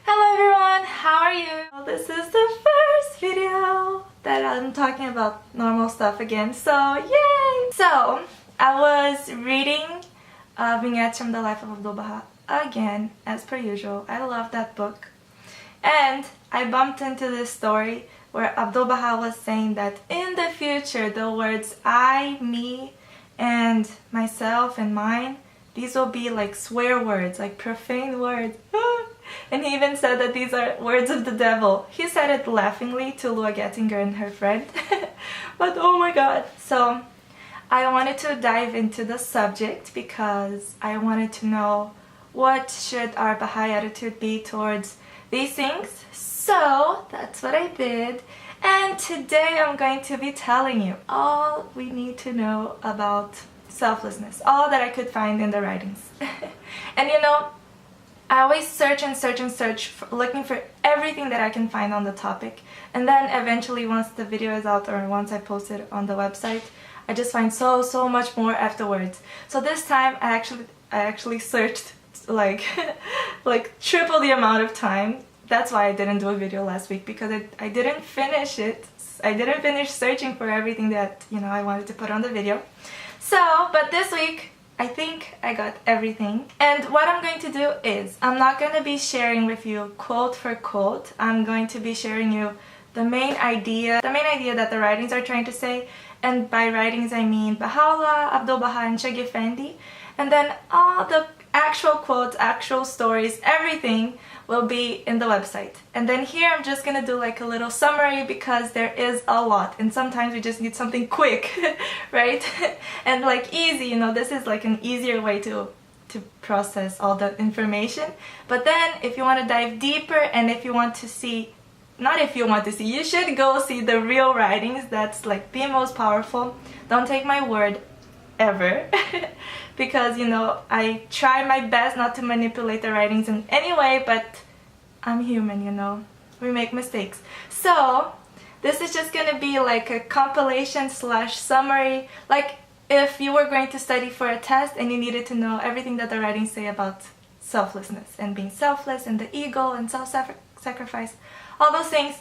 Hello everyone, how are you? Well, this is the first video that I'm talking about normal stuff again, so yay! So, I was reading vignettes from the life of Abdul Baha again, as per usual. I love that book. And I bumped into this story where Abdul Baha was saying that in the future, the words I, me, and myself and mine, these will be like swear words, like profane words. And he even said that these are words of the devil. He said it laughingly to Lua Gettinger and her friend. But oh my god. So I wanted to dive into the subject because I wanted to know what should our Baha'i attitude be towards these things. So that's what I did. And today I'm going to be telling you all we need to know about selflessness. All that I could find in the writings. And you know, I always search and search and search, looking for everything that I can find on the topic. And then eventually once the video is out or once I post it on the website, I just find so much more afterwards. So this time I actually searched like triple the amount of time. That's why I didn't do a video last week, because I didn't finish it. I didn't finish searching for everything that, you know, I wanted to put on the video. So, but this week I think I got everything. And what I'm going to do is, I'm not going to be sharing with you quote for quote. I'm going to be sharing you the main idea that the writings are trying to say. And by writings I mean Baha'u'llah, Abdul Baha, and Shaghi Effendi. And then all the actual quotes, actual stories, everything will be in the website. And then here I'm just gonna do like a little summary because there is a lot and sometimes we just need something quick, right? And like easy, you know, this is like an easier way to process all the information. But then if you want to dive deeper and if you want to see, not if you want to see, you should go see the real writings. That's like the most powerful. Don't take my word ever. Because, you know, I try my best not to manipulate the writings in any way, but I'm human, you know. We make mistakes. So, this is just gonna be like a compilation / summary. Like if you were going to study for a test and you needed to know everything that the writings say about selflessness and being selfless and the ego and self-sacrifice, all those things.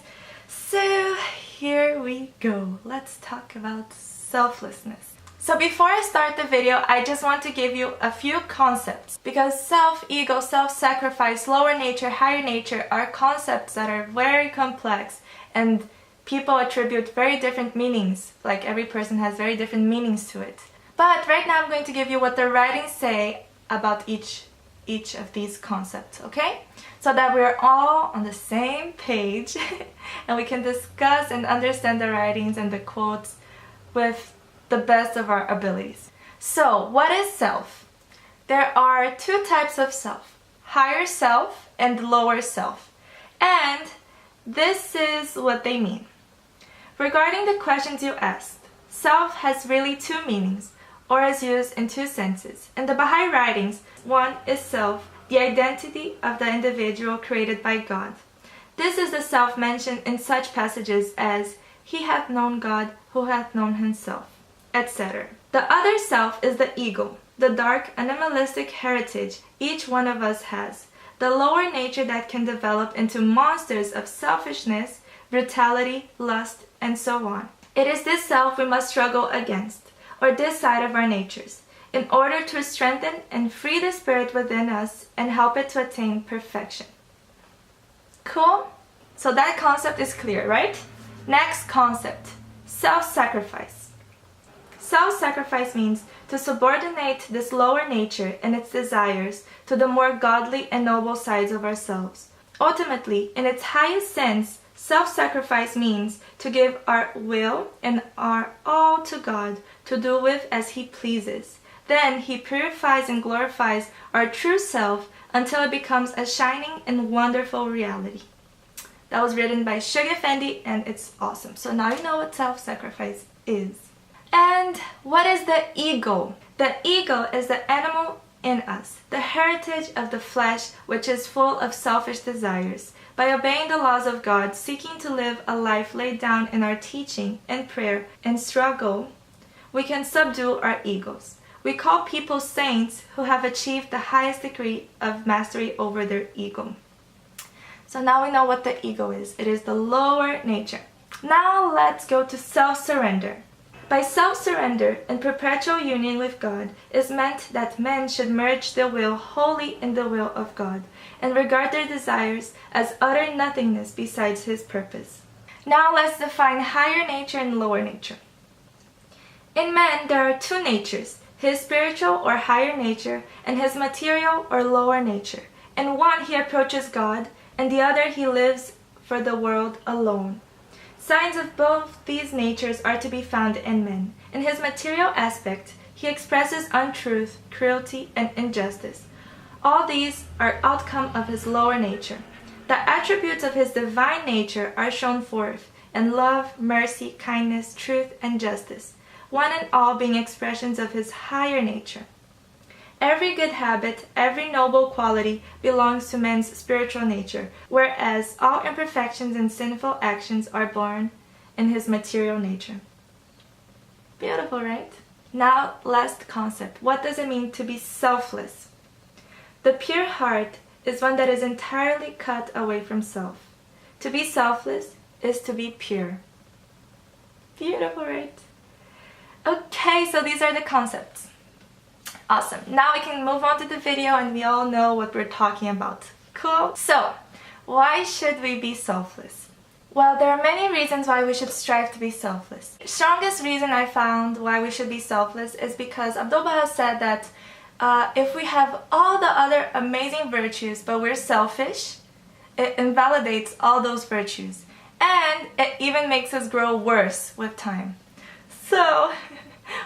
So, here we go. Let's talk about selflessness. So before I start the video, I just want to give you a few concepts, because self-ego, self-sacrifice, lower nature, higher nature are concepts that are very complex and people attribute very different meanings. Like every person has very different meanings to it. But right now I'm going to give you what the writings say about each of these concepts, okay? So that we're all on the same page and we can discuss and understand the writings and the quotes with the best of our abilities. So, what is self? There are two types of self, higher self and lower self. And this is what they mean. Regarding the questions you asked, self has really two meanings, or is used in two senses. In the Baha'i writings, one is self, the identity of the individual created by God. This is the self mentioned in such passages as, "He hath known God who hath known himself," etc. The other self is the ego, the dark animalistic heritage each one of us has, the lower nature that can develop into monsters of selfishness, brutality, lust, and so on. It is this self we must struggle against, or this side of our natures, in order to strengthen and free the spirit within us and help it to attain perfection. Cool? So that concept is clear, right? Next concept, self-sacrifice. Self-sacrifice means to subordinate this lower nature and its desires to the more godly and noble sides of ourselves. Ultimately, in its highest sense, self-sacrifice means to give our will and our all to God to do with as He pleases. Then He purifies and glorifies our true self until it becomes a shining and wonderful reality. That was written by Shaghi Effendi and it's awesome. So now you know what self-sacrifice is. And what is the ego? The ego is the animal in us, the heritage of the flesh which is full of selfish desires. By obeying the laws of God, seeking to live a life laid down in our teaching and prayer and struggle, we can subdue our egos. We call people saints who have achieved the highest degree of mastery over their ego. So now we know what the ego is. It is the lower nature. Now let's go to self-surrender. By self-surrender and perpetual union with God is meant that men should merge their will wholly in the will of God and regard their desires as utter nothingness besides His purpose. Now let's define higher nature and lower nature. In man there are two natures, his spiritual or higher nature and his material or lower nature. In one he approaches God, and the other he lives for the world alone. Signs of both these natures are to be found in man. In his material aspect, he expresses untruth, cruelty, and injustice. All these are outcome of his lower nature. The attributes of his divine nature are shown forth in love, mercy, kindness, truth, and justice, one and all being expressions of his higher nature. Every good habit, every noble quality belongs to man's spiritual nature, whereas all imperfections and sinful actions are born in his material nature. Beautiful, right? Now, last concept. What does it mean to be selfless? The pure heart is one that is entirely cut away from self. To be selfless is to be pure. Beautiful, right? Okay, so these are the concepts. Awesome. Now we can move on to the video and we all know what we're talking about. Cool? So, why should we be selfless? Well, there are many reasons why we should strive to be selfless. The strongest reason I found why we should be selfless is because Abdu'l-Baha said that if we have all the other amazing virtues but we're selfish, it invalidates all those virtues. And it even makes us grow worse with time. So,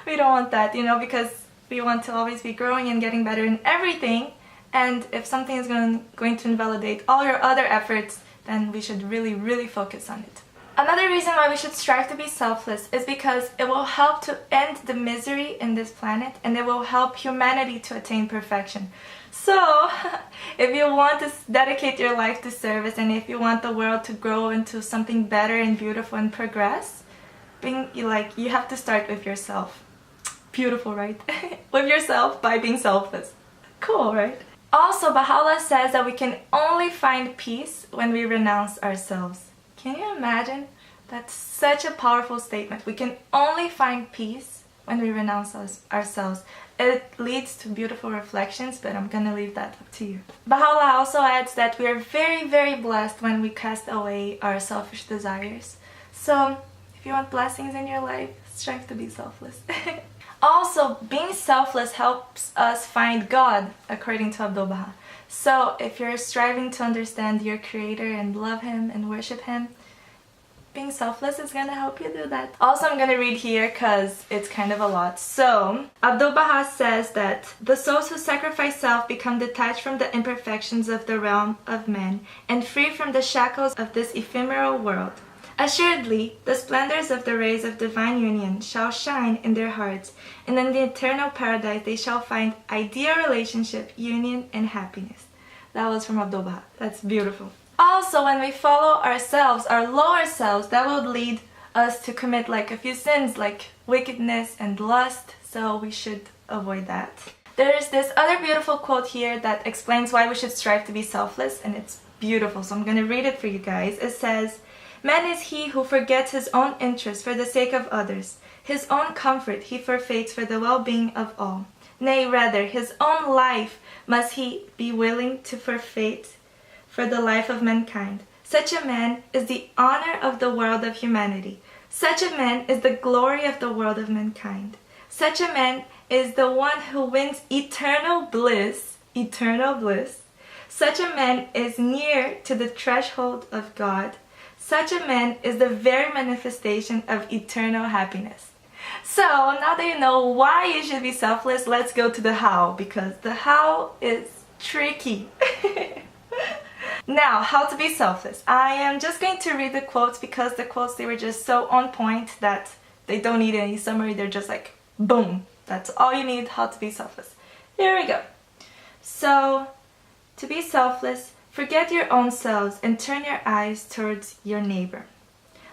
we don't want that, because we want to always be growing and getting better in everything, and if something is going to invalidate all your other efforts, then we should really focus on it. Another reason why we should strive to be selfless is because it will help to end the misery in this planet, and it will help humanity to attain perfection. So, if you want to dedicate your life to service, and if you want the world to grow into something better and beautiful and progress, you have to start with yourself. Beautiful, right? With yourself by being selfless. Cool, right? Also, Baha'u'llah says that we can only find peace when we renounce ourselves. Can you imagine? That's such a powerful statement. We can only find peace when we renounce ourselves. It leads to beautiful reflections, but I'm gonna leave that up to you. Baha'u'llah also adds that we are very blessed when we cast away our selfish desires. So, if you want blessings in your life, strive to be selfless. Also, being selfless helps us find God, according to Abdu'l-Baha. So, if you're striving to understand your Creator and love Him and worship Him, being selfless is gonna help you do that. Also, I'm gonna read here because it's kind of a lot. So, Abdu'l-Baha says that the souls who sacrifice self become detached from the imperfections of the realm of men and free from the shackles of this ephemeral world. Assuredly, the splendors of the rays of divine union shall shine in their hearts, and in the eternal paradise they shall find ideal relationship, union, and happiness. That was from Abdu'l-Baha. That's beautiful. Also, when we follow ourselves, our lower selves, that would lead us to commit a few sins like wickedness and lust, so we should avoid that. There's this other beautiful quote here that explains why we should strive to be selfless, and it's beautiful, so I'm gonna read it for you guys. It says, "Man is he who forgets his own interest for the sake of others. His own comfort he forfeits for the well-being of all. Nay, rather, his own life must he be willing to forfeit for the life of mankind. Such a man is the honor of the world of humanity. Such a man is the glory of the world of mankind. Such a man is the one who wins eternal bliss, eternal bliss. Such a man is near to the threshold of God. Such a man is the very manifestation of eternal happiness." So, now that you know why you should be selfless, let's go to the how, because the how is tricky. Now, how to be selfless. I am just going to read the quotes because the quotes, they were just so on point that they don't need any summary. They're just like, boom. That's all you need, how to be selfless. Here we go. So, to be selfless, forget your own selves and turn your eyes towards your neighbor.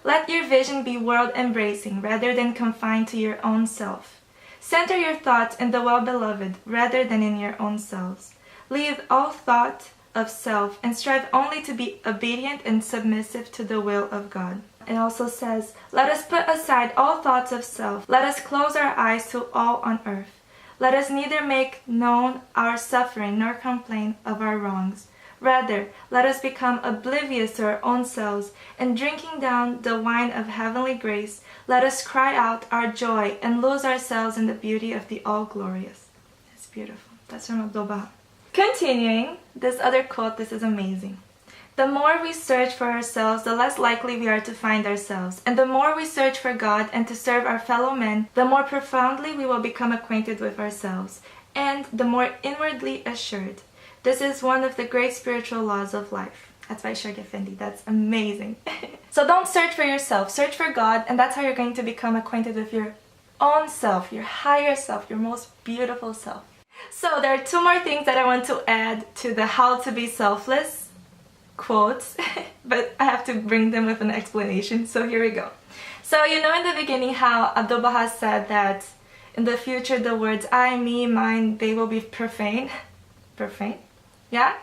Let your vision be world-embracing rather than confined to your own self. Center your thoughts in the well-beloved rather than in your own selves. Leave all thought of self and strive only to be obedient and submissive to the will of God. It also says, let us put aside all thoughts of self. Let us close our eyes to all on earth. Let us neither make known our suffering nor complain of our wrongs. Rather, let us become oblivious to our own selves, and drinking down the wine of heavenly grace, let us cry out our joy and lose ourselves in the beauty of the All-Glorious. It's beautiful. That's from Abdul Baha. Continuing, this other quote, this is amazing. The more we search for ourselves, the less likely we are to find ourselves. And the more we search for God and to serve our fellow men, the more profoundly we will become acquainted with ourselves, and the more inwardly assured. This is one of the great spiritual laws of life. That's by Sheikh Effendi. That's amazing. So don't search for yourself. Search for God, and that's how you're going to become acquainted with your own self, your higher self, your most beautiful self. So there are two more things that I want to add to the how to be selfless quotes, but I have to bring them with an explanation, so here we go. So you know in the beginning how Abdul Baha said that in the future the words I, me, mine, they will be profane? Profane? Yeah?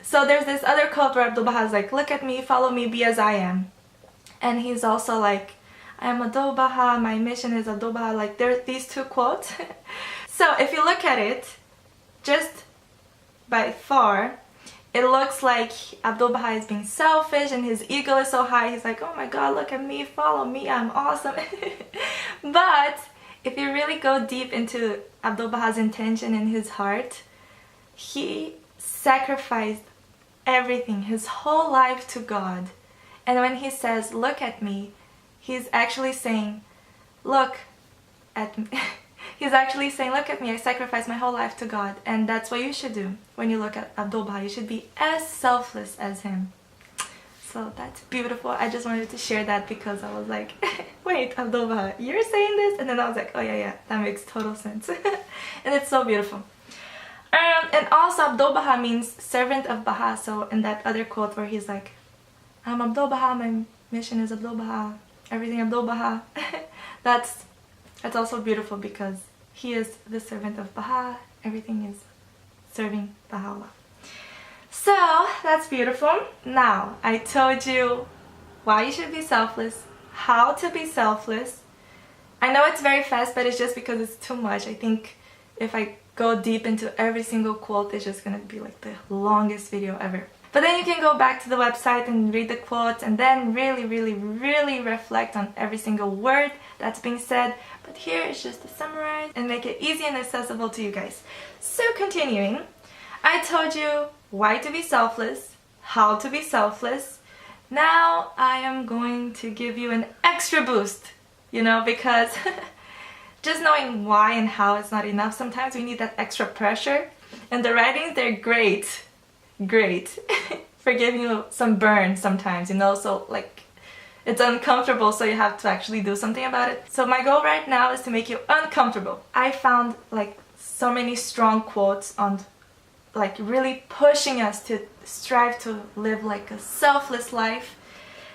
So there's this other quote where Abdul Baha is like, look at me, follow me, be as I am. And he's also like, I am Abdul Baha, my mission is Abdul Baha. Like there's these two quotes. So if you look at it, just by far, it looks like Abdul Baha is being selfish and his ego is so high. He's like, oh my God, look at me, follow me, I'm awesome. But if you really go deep into Abdul Baha's intention in his heart, he sacrificed everything, his whole life to God. And when he says, look at me, he's actually saying, look at me. He's actually saying, look at me, I sacrificed my whole life to God. And that's what you should do when you look at Abdul Baha. You should be as selfless as him. So that's beautiful. I just wanted to share that because I was like, wait, Abdul Baha, you're saying this? And then I was like, oh yeah, that makes total sense. And it's so beautiful. And also Abdul Baha means servant of Baha. So in that other quote where he's like, I'm Abdul Baha, my mission is Abdul Baha, everything Abdul Baha. That's also beautiful because he is the servant of Baha, everything is serving Baha'u'llah. So that's beautiful. Now I told you why you should be selfless, how to be selfless. I know it's very fast, but it's just because it's too much. I think if I go deep into every single quote, it's just gonna be like the longest video ever. But then you can go back to the website and read the quotes and then really reflect on every single word that's being said. But here it's just to summarize and make it easy and accessible to you guys. So continuing, I told you why to be selfless, how to be selfless. Now I am going to give you an extra boost, you know, because just knowing why and how is not enough. Sometimes we need that extra pressure. And the writings, they're great for giving you some burn sometimes, you know, so like it's uncomfortable, so you have to actually do something about it. So my goal right now is to make you uncomfortable. I found like so many strong quotes on like really pushing us to strive to live like a selfless life,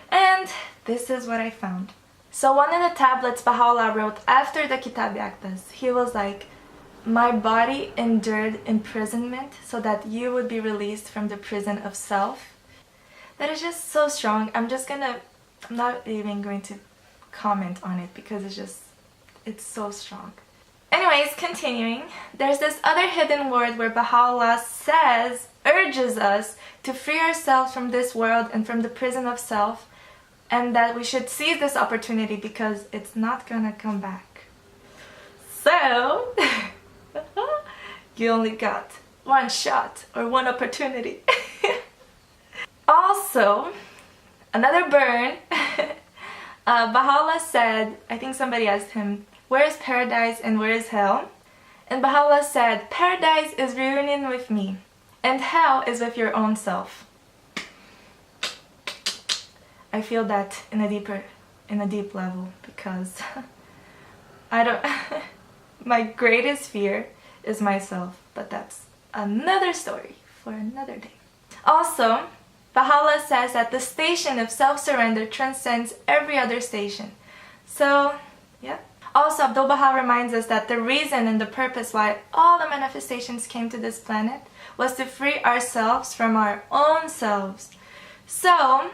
and this is what I found. So one of the tablets Baha'u'llah wrote after the Kitab Aqdas, he was like, my body endured imprisonment so that you would be released from the prison of self. That is just so strong. I'm not even going to comment on it because it's so strong. Anyways, continuing, there's this other hidden word where Baha'u'llah urges us to free ourselves from this world and from the prison of self, and that we should seize this opportunity because it's not gonna come back. So, you only got one shot or one opportunity. Also, another burn, Baha'u'llah said, I think somebody asked him, where is paradise and where is hell? And Baha'u'llah said, paradise is reunion with me, and hell is with your own self. I feel that in a deep level because my greatest fear is myself, but that's another story for another day. Also, Baha'u'llah says that the station of self-surrender transcends every other station. So, yeah. Also, Abdu'l-Baha reminds us that the reason and the purpose why all the manifestations came to this planet was to free ourselves from our own selves. So,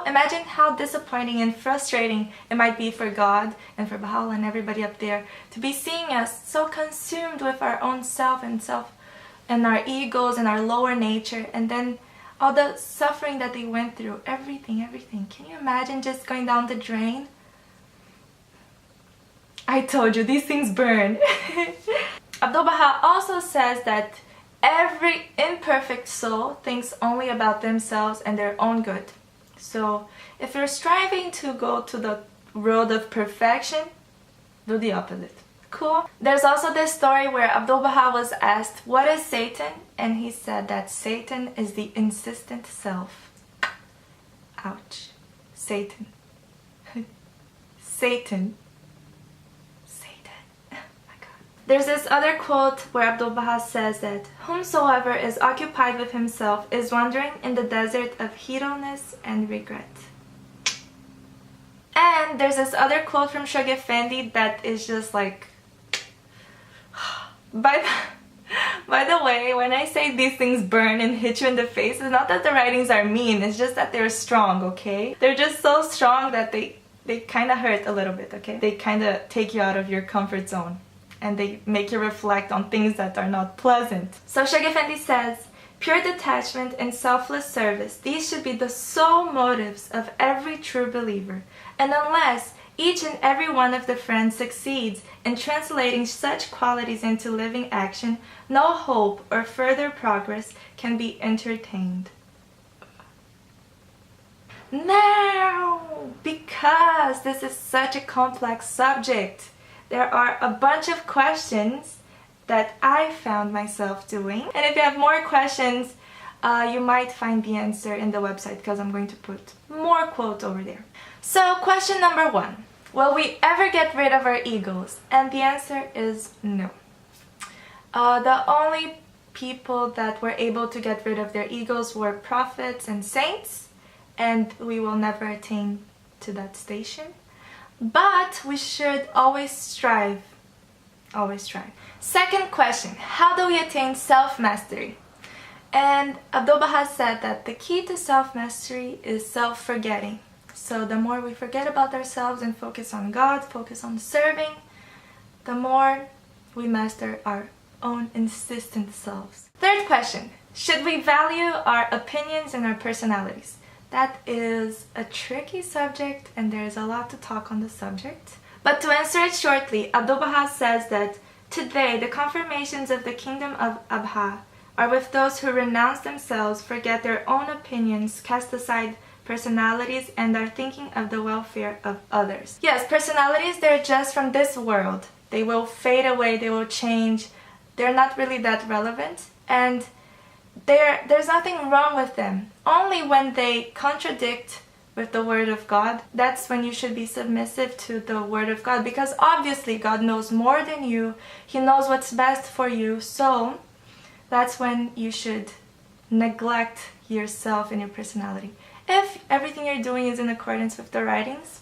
imagine how disappointing and frustrating it might be for God and for Baha'u'llah and everybody up there to be seeing us so consumed with our own self and our egos and our lower nature, and then all the suffering that they went through, everything. Can you imagine just going down the drain? I told you, these things burn. Abdu'l-Baha also says that every imperfect soul thinks only about themselves and their own good. So if you're striving to go to the road of perfection, do the opposite. Cool. There's also this story where Abdu'l-Baha was asked, what is Satan? And he said that Satan is the insistent self. Ouch. Satan. Satan. There's this other quote where Abdu'l-Baha says that whomsoever is occupied with himself is wandering in the desert of heedfulness and regret. And there's this other quote from Shag Effendi that is just like, by the way, when I say these things burn and hit you in the face, it's not that the writings are mean, it's just that they're strong, okay? They're just so strong that they kind of hurt a little bit, okay? They kind of take you out of your comfort zone, and they make you reflect on things that are not pleasant. So Shag Effendi says, pure detachment and selfless service, these should be the sole motives of every true believer. And unless each and every one of the friends succeeds in translating such qualities into living action, no hope or further progress can be entertained. Now, because this is such a complex subject, there are a bunch of questions that I found myself doing. And if you have more questions, you might find the answer in the website because I'm going to put more quotes over there. So question number 1. Will we ever get rid of our egos? And the answer is no. The only people that were able to get rid of their egos were prophets and saints, and we will never attain to that station. But we should always strive. Always strive. Second question, how do we attain self-mastery? And Abdu'l-Baha said that the key to self-mastery is self-forgetting. So the more we forget about ourselves and focus on God, focus on serving, the more we master our own insistent selves. Third question, should we value our opinions and our personalities? That is a tricky subject and there is a lot to talk on the subject. But to answer it shortly, Abdu'l-Baha says that today the confirmations of the kingdom of Abha are with those who renounce themselves, forget their own opinions, cast aside personalities, and are thinking of the welfare of others. Yes, personalities, they're just from this world. They will fade away, they will change. They're not really that relevant. And there's nothing wrong with them. Only when they contradict with the Word of God, that's when you should be submissive to the Word of God, because obviously God knows more than you. He knows what's best for you, so that's when you should neglect yourself and your personality. If everything you're doing is in accordance with the writings,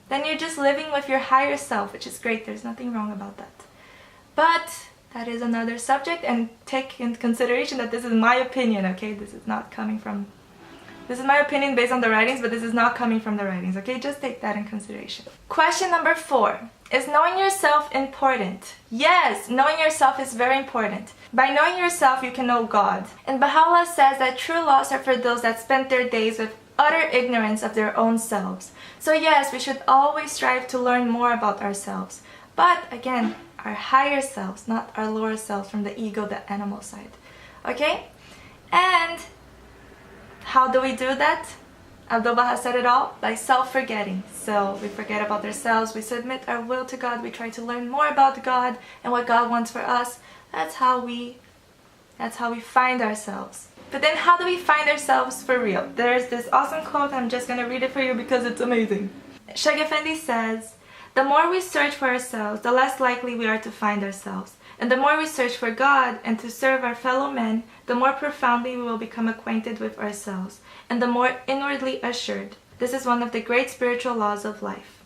then you're just living with your higher self, which is great. There's nothing wrong about that. But that is another subject, and take into consideration that this is my opinion, okay? This is my opinion based on the writings, but this is not coming from the writings, okay? Just take that in consideration. Question number 4. Is knowing yourself important? Yes, knowing yourself is very important. By knowing yourself, you can know God. And Baha'u'llah says that true laws are for those that spend their days with utter ignorance of their own selves. So yes, we should always strive to learn more about ourselves. But again, our higher selves, not our lower selves from the ego, the animal side. Okay? And how do we do that? Abdu'l-Baha said it all, by self-forgetting. So we forget about ourselves, we submit our will to God, we try to learn more about God and what God wants for us. That's how we find ourselves. But then how do we find ourselves for real? There's this awesome quote, I'm just gonna read it for you because it's amazing. Shag Effendi says, the more we search for ourselves, the less likely we are to find ourselves. And the more we search for God and to serve our fellow men, the more profoundly we will become acquainted with ourselves, and the more inwardly assured. This is one of the great spiritual laws of life.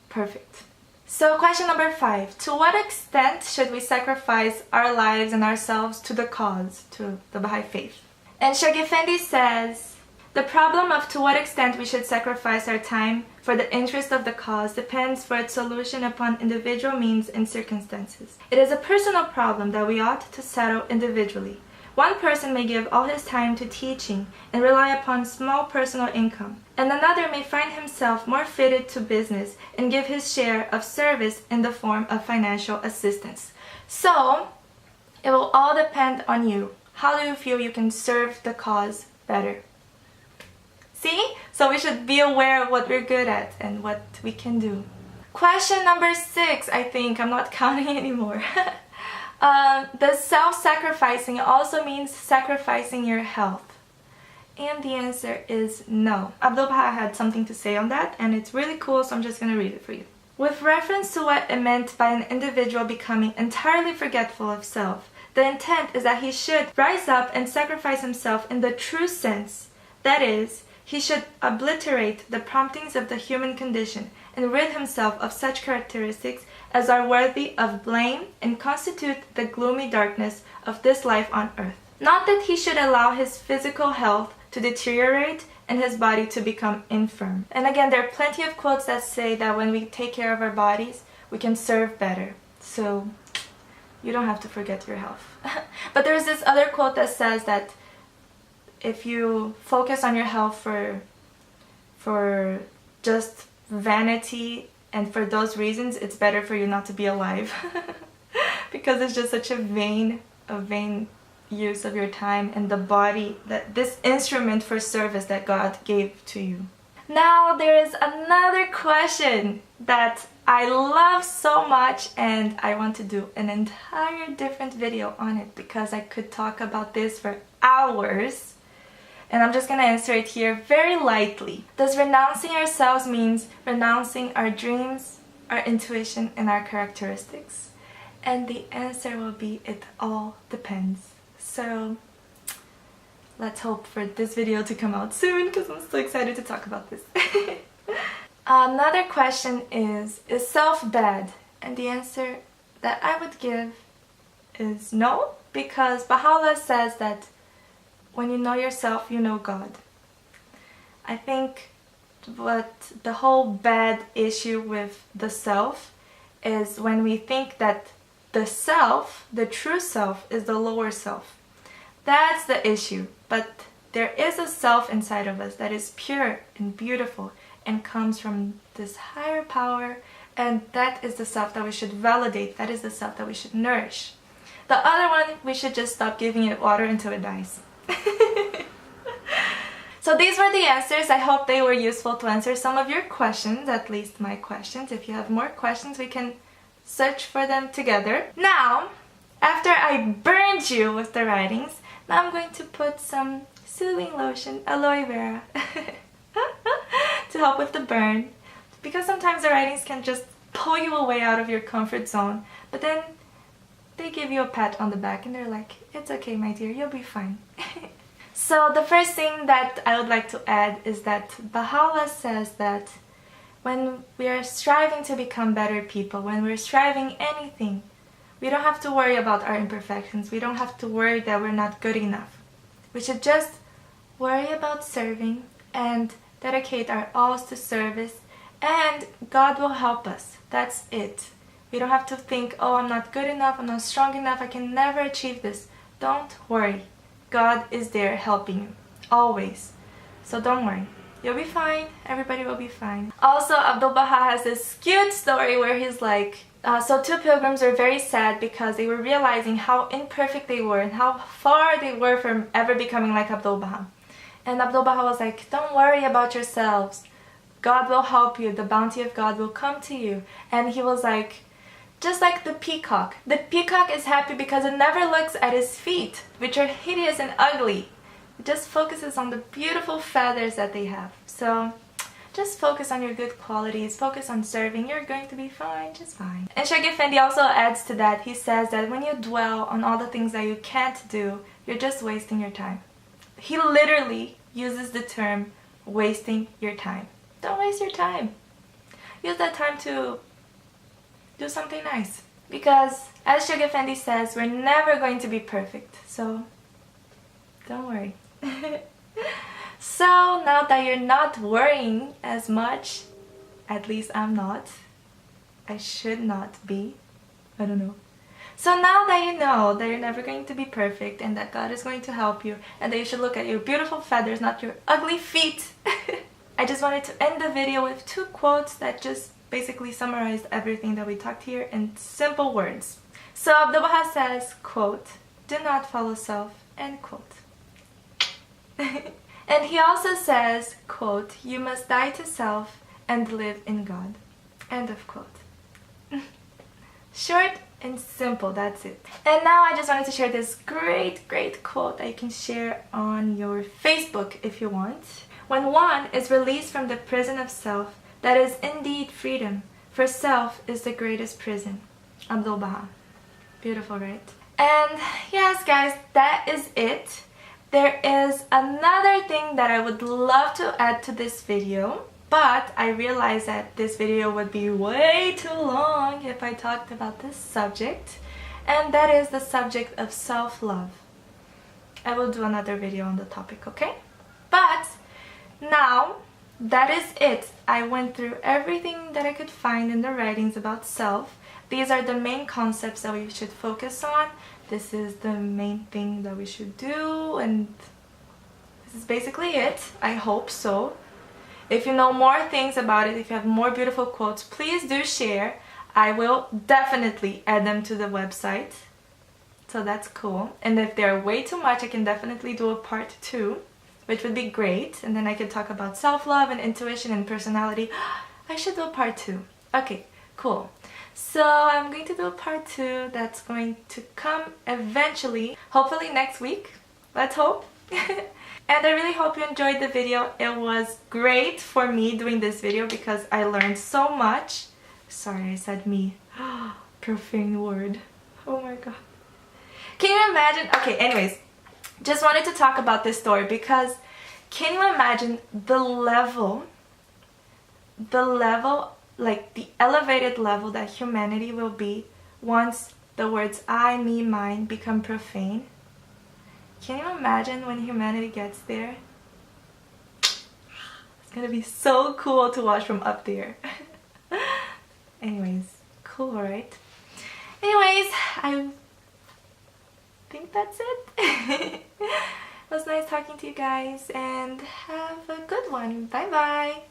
perfect. So question number 5. To what extent should we sacrifice our lives and ourselves to the cause, to the Baha'i faith? And Sheikh Effendi says, the problem of to what extent we should sacrifice our time for the interest of the cause depends for its solution upon individual means and circumstances. It is a personal problem that we ought to settle individually. One person may give all his time to teaching and rely upon small personal income, and another may find himself more fitted to business and give his share of service in the form of financial assistance. So, it will all depend on you. How do you feel you can serve the cause better? See? So we should be aware of what we're good at and what we can do. Question number 6, I think. I'm not counting anymore. The self-sacrificing also means sacrificing your health. And the answer is no. Abdu'l-Baha had something to say on that, and it's really cool, so I'm just going to read it for you. With reference to what it meant by an individual becoming entirely forgetful of self, the intent is that he should rise up and sacrifice himself in the true sense. That is, he should obliterate the promptings of the human condition and rid himself of such characteristics as are worthy of blame and constitute the gloomy darkness of this life on earth. Not that he should allow his physical health to deteriorate and his body to become infirm. And again, there are plenty of quotes that say that when we take care of our bodies, we can serve better. So you don't have to forget your health. But there's this other quote that says that if you focus on your health for just vanity and for those reasons, it's better for you not to be alive. Because it's just such a vain use of your time and the body, that this instrument for service that God gave to you. Now there is another question that I love so much, and I want to do an entire different video on it because I could talk about this for hours. And I'm just going to answer it here very lightly. Does renouncing ourselves means renouncing our dreams, our intuition, and our characteristics? And the answer will be, it all depends. So let's hope for this video to come out soon because I'm so excited to talk about this. Another question is self bad? And the answer that I would give is no, because Baha'u'llah says that when you know yourself, you know God. I think what the whole bad issue with the self is when we think that the self, the true self, is the lower self. That's the issue. But there is a self inside of us that is pure and beautiful and comes from this higher power, and that is the self that we should validate. That is the self that we should nourish. The other one, we should just stop giving it water until it dies. So these were the answers. I hope they were useful to answer some of your questions, at least my questions. If you have more questions, we can search for them together. Now, after I burned you with the writings, now I'm going to put some soothing lotion, aloe vera, to help with the burn. Because sometimes the writings can just pull you away out of your comfort zone, but then they give you a pat on the back and they're like, it's okay, my dear, you'll be fine. So the first thing that I would like to add is that Baha'u'llah says that when we are striving to become better people, when we're striving anything, we don't have to worry about our imperfections. We don't have to worry that we're not good enough. We should just worry about serving and dedicate our alls to service, and God will help us. That's it. We don't have to think, oh, I'm not good enough, I'm not strong enough, I can never achieve this. Don't worry. God is there helping you, always. So don't worry. You'll be fine. Everybody will be fine. Also, Abdu'l-Baha has this cute story where he's like, so two pilgrims were very sad because they were realizing how imperfect they were and how far they were from ever becoming like Abdu'l-Baha. And Abdu'l-Baha was like, don't worry about yourselves. God will help you. The bounty of God will come to you. And he was like, just like the peacock. The peacock is happy because it never looks at his feet, which are hideous and ugly. It just focuses on the beautiful feathers that they have. So just focus on your good qualities, focus on serving, you're going to be fine, just fine. And Sheikh Effendi also adds to that. He says that when you dwell on all the things that you can't do, you're just wasting your time. He literally uses the term wasting your time. Don't waste your time. use that time to do something nice. Because as Sugar Fendi says, we're never going to be perfect, so don't worry. So now that you're not worrying as much, at least I'm not. I should not be. I don't know. So now that you know that you're never going to be perfect and that God is going to help you and that you should look at your beautiful feathers, not your ugly feet, I just wanted to end the video with 2 quotes that just basically summarized everything that we talked here in simple words. So Abdul Baha says, quote, "Do not follow self," end quote. And he also says, quote, "You must die to self and live in God," end of quote. Short and simple, that's it. And now I just wanted to share this great quote that you can share on your Facebook if you want. "When one is released from the prison of self, that is indeed freedom, for self is the greatest prison." Abdul Baha. Beautiful, right? And yes guys, that is it. There is another thing that I would love to add to this video, but I realized that this video would be way too long if I talked about this subject, and that is the subject of self-love. I will do another video on the topic, okay? But now that is it. I went through everything that I could find in the writings about self. These are the main concepts that we should focus on. This is the main thing that we should do, and this is basically it. I hope so. If you know more things about it, if you have more beautiful quotes, please do share. I will definitely add them to the website. So that's cool. And if they're way too much, I can definitely do a part 2, which would be great. And then I can talk about self-love and intuition and personality. I should do a part 2. Okay, cool. So I'm going to do a part 2 that's going to come eventually, hopefully next week. Let's hope. And I really hope you enjoyed the video. It was great for me doing this video because I learned so much. Sorry, I said me. Profane word. Oh my god. Can you imagine? Okay, anyways, just wanted to talk about this story because can you imagine the level, like the elevated level that humanity will be once the words I, me, mine become profane? Can you imagine when humanity gets there? It's gonna be so cool to watch from up there. Anyways, cool, right? Anyways, I think that's it. It was nice talking to you guys, and have a good one. Bye bye.